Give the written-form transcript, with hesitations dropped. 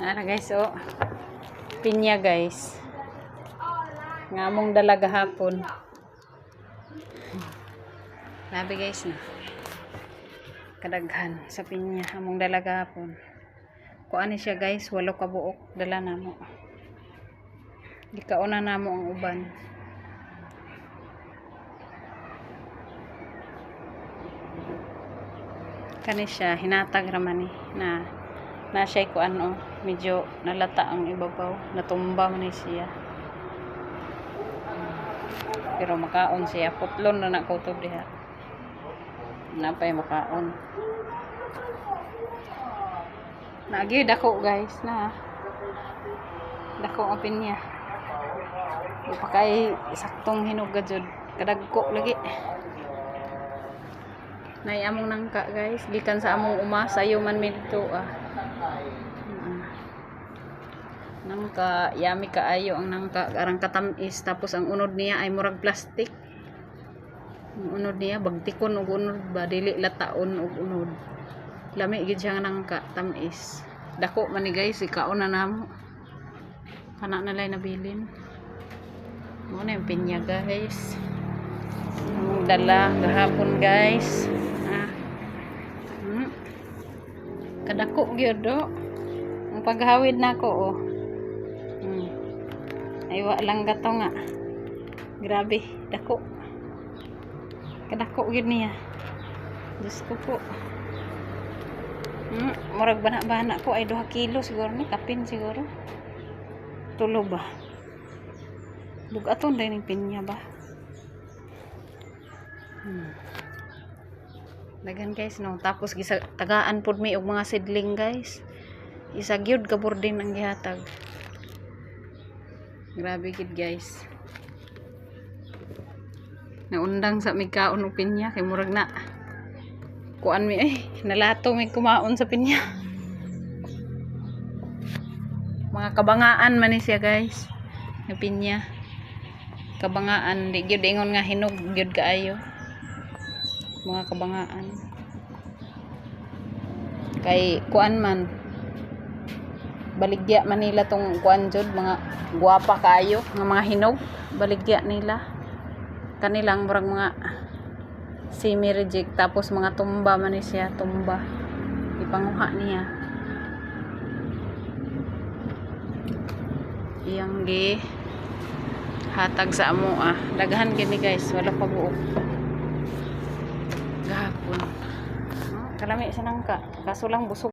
Ano guys, oh. Pinya guys. Ngamong dalaga hapon. Labi guys na. Kadaghan sa pinya. Among dalaga hapon. Kuan siya guys, 8 ka buok. Dala na mo. Gikauna na mo ang uban. Kani siya, hinatag raman na siya ko ano, medyo nalata ang ibabaw, natumba man siya. Pero makaon siya, putlon na nakutob diha. Napay makaon. Nagi dako guys na. Dako ang pinya. Ipakay saktong hinog gajud, kadagko lagi. Nay among nangka guys, gikan sa among uma sayo man mi dito nangka yami kaayo ang nangka, arang katamis, tapos ang unod niya ay murag plastic. Ang unod niya bagtikon og unod ba, dili lataon og unod. Lami gid siya nangka tamis. Dako man ni guys, ikaon na namo. Kana na lay nabilin. Mo na yung pinya guys. Ang dala gahapon guys. Kadako gyud do. Ang paghawid nako oh. Aywa lang gato nga. Grabe, dako. Kadako gyud niya. Diyos ko po. Murag bana-bana ko ay 2 kilo siguro ni, kapin siguro. Tulo ba? Bugaton din yung pinya ba? Dagan guys no, tapos tagaan pud mi og mga seedling guys. Isa gyud ka burdin ang gihatag. Grabe gid guys. Naundang sa mikaon og pinya kay murag na kuan mi nalato mi kumaon sa pinya. Mga kabangaan man ni siya guys. Ng pinya. Kabangaan, di gyud ingon nga hinog gyud kaayo. Mga kabangaan kay kuan man baligya man nila tong kuan jud, mga guwapa kayo nga mga hinog, baligya nila kanilang murag mga semi reject, tapos mga tumba man ni siya, tumba ipanguha niya iyang gi hatag sa amo daghan gini guys, wala pa buok gahapon. Kalami sa nangka, kaso lang busog.